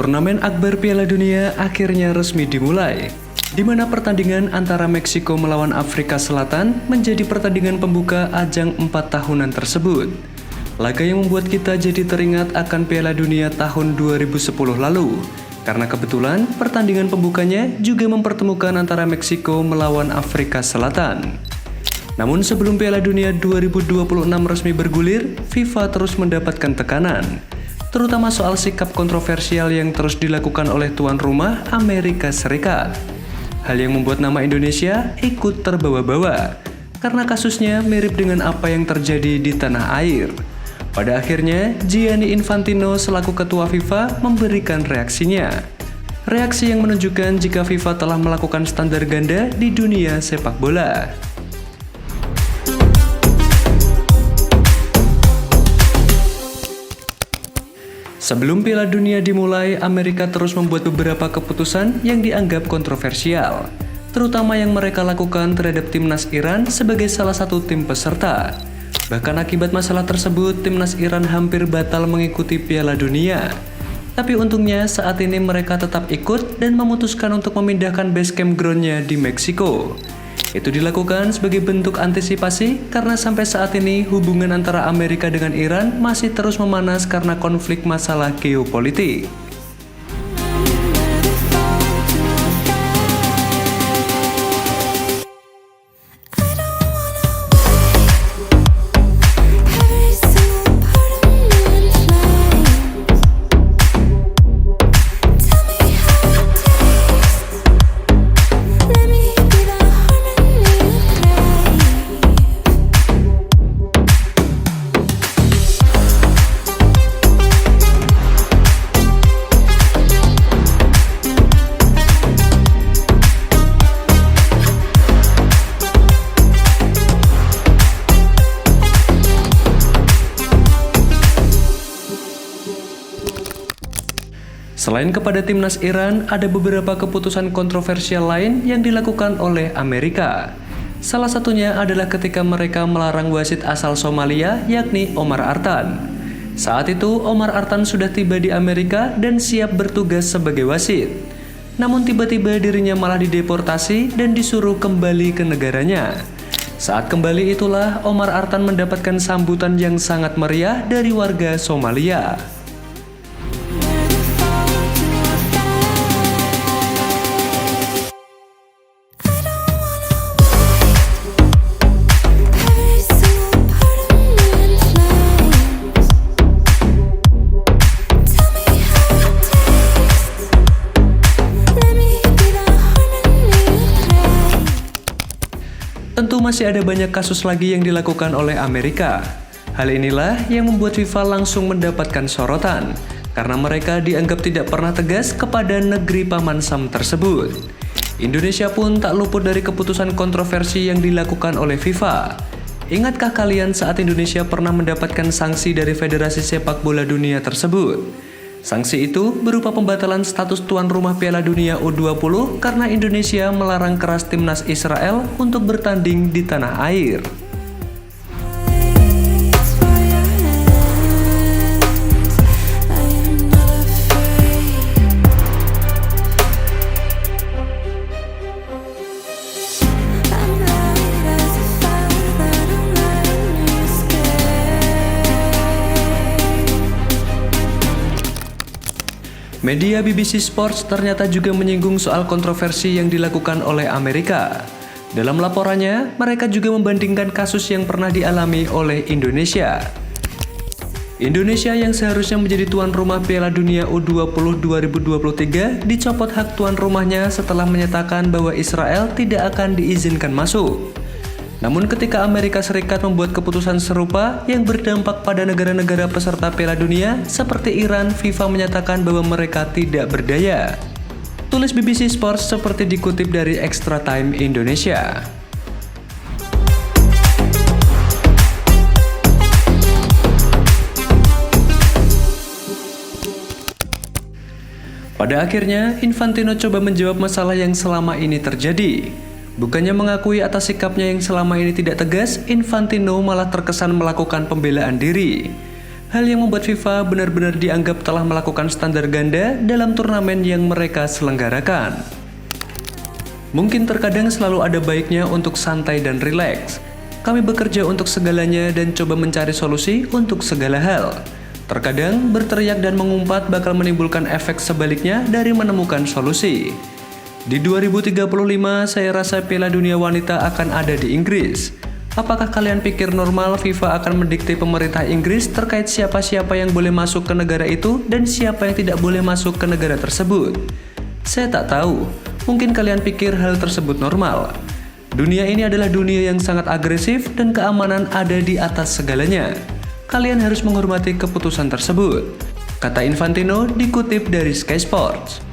Turnamen akbar Piala Dunia akhirnya resmi dimulai, di mana pertandingan antara Meksiko melawan Afrika Selatan menjadi pertandingan pembuka ajang 4 tahunan tersebut. Laga yang membuat kita jadi teringat akan Piala Dunia tahun 2010 lalu, karena kebetulan pertandingan pembukanya juga mempertemukan antara Meksiko melawan Afrika Selatan. Namun sebelum Piala Dunia 2026 resmi bergulir, FIFA terus mendapatkan tekanan, terutama soal sikap kontroversial yang terus dilakukan oleh tuan rumah Amerika Serikat. Hal yang membuat nama Indonesia ikut terbawa-bawa, karena kasusnya mirip dengan apa yang terjadi di tanah air. Pada akhirnya, Gianni Infantino selaku ketua FIFA memberikan reaksinya. Reaksi yang menunjukkan jika FIFA telah melakukan standar ganda di dunia sepak bola. Sebelum Piala Dunia dimulai, Amerika terus membuat beberapa keputusan yang dianggap kontroversial, terutama yang mereka lakukan terhadap timnas Iran sebagai salah satu tim peserta. Bahkan akibat masalah tersebut, timnas Iran hampir batal mengikuti Piala Dunia. Tapi untungnya saat ini mereka tetap ikut dan memutuskan untuk memindahkan base camp ground-nya di Meksiko. Itu dilakukan sebagai bentuk antisipasi karena sampai saat ini hubungan antara Amerika dengan Iran masih terus memanas karena konflik masalah geopolitik. Selain kepada timnas Iran, ada beberapa keputusan kontroversial lain yang dilakukan oleh Amerika. Salah satunya adalah ketika mereka melarang wasit asal Somalia, yakni Omar Artan. Saat itu, Omar Artan sudah tiba di Amerika dan siap bertugas sebagai wasit. Namun tiba-tiba dirinya malah dideportasi dan disuruh kembali ke negaranya. Saat kembali itulah Omar Artan mendapatkan sambutan yang sangat meriah dari warga Somalia. Tentu masih ada banyak kasus lagi yang dilakukan oleh Amerika. Hal inilah yang membuat FIFA langsung mendapatkan sorotan, karena mereka dianggap tidak pernah tegas kepada negeri Paman Sam tersebut. Indonesia pun tak luput dari keputusan kontroversi yang dilakukan oleh FIFA. Ingatkah kalian saat Indonesia pernah mendapatkan sanksi dari Federasi Sepak Bola Dunia tersebut? Sanksi itu berupa pembatalan status tuan rumah Piala Dunia U20 karena Indonesia melarang keras timnas Israel untuk bertanding di tanah air. Media BBC Sports ternyata juga menyinggung soal kontroversi yang dilakukan oleh Amerika. Dalam laporannya, mereka juga membandingkan kasus yang pernah dialami oleh Indonesia. Indonesia yang seharusnya menjadi tuan rumah Piala Dunia U20 2023 dicopot hak tuan rumahnya setelah menyatakan bahwa Israel tidak akan diizinkan masuk. Namun ketika Amerika Serikat membuat keputusan serupa yang berdampak pada negara-negara peserta Piala Dunia seperti Iran, FIFA menyatakan bahwa mereka tidak berdaya. Tulis BBC Sports seperti dikutip dari Extra Time Indonesia. Pada akhirnya, Infantino coba menjawab masalah yang selama ini terjadi. Bukannya mengakui atas sikapnya yang selama ini tidak tegas, Infantino malah terkesan melakukan pembelaan diri. Hal yang membuat FIFA benar-benar dianggap telah melakukan standar ganda dalam turnamen yang mereka selenggarakan. Mungkin terkadang selalu ada baiknya untuk santai dan rileks. Kami bekerja untuk segalanya dan coba mencari solusi untuk segala hal. Terkadang berteriak dan mengumpat bakal menimbulkan efek sebaliknya dari menemukan solusi. Di 2035 saya rasa Piala Dunia Wanita akan ada di Inggris. Apakah kalian pikir normal FIFA akan mendikte pemerintah Inggris terkait siapa-siapa yang boleh masuk ke negara itu dan siapa yang tidak boleh masuk ke negara tersebut? Saya tak tahu, mungkin kalian pikir hal tersebut normal. Dunia ini adalah dunia yang sangat agresif dan keamanan ada di atas segalanya. Kalian harus menghormati keputusan tersebut, kata Infantino dikutip dari Sky Sports.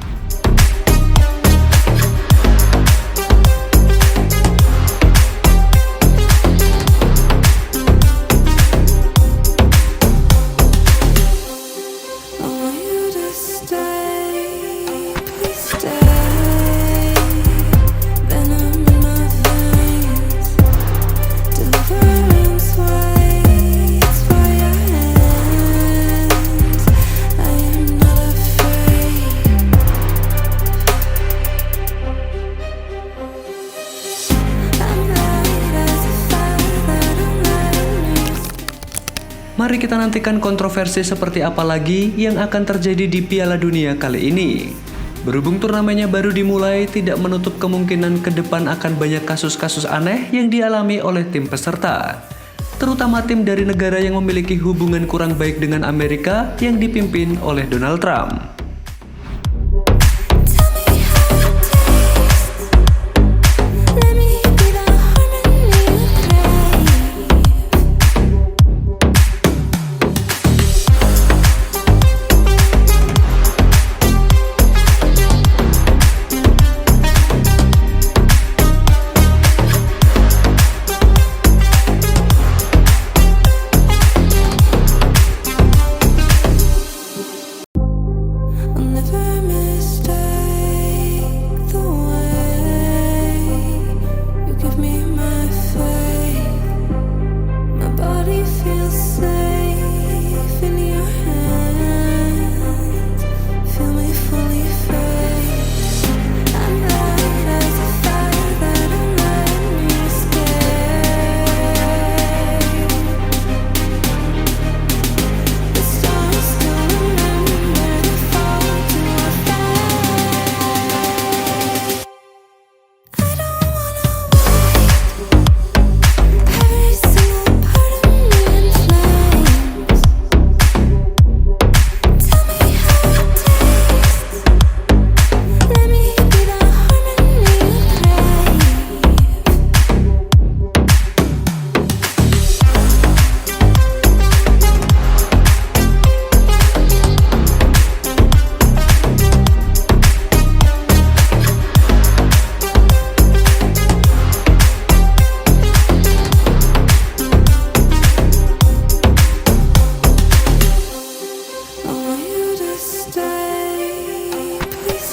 Mari kita nantikan kontroversi seperti apa lagi yang akan terjadi di Piala Dunia kali ini. Berhubung turnamennya baru dimulai, tidak menutup kemungkinan ke depan akan banyak kasus-kasus aneh yang dialami oleh tim peserta. Terutama tim dari negara yang memiliki hubungan kurang baik dengan Amerika yang dipimpin oleh Donald Trump.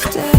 Stay.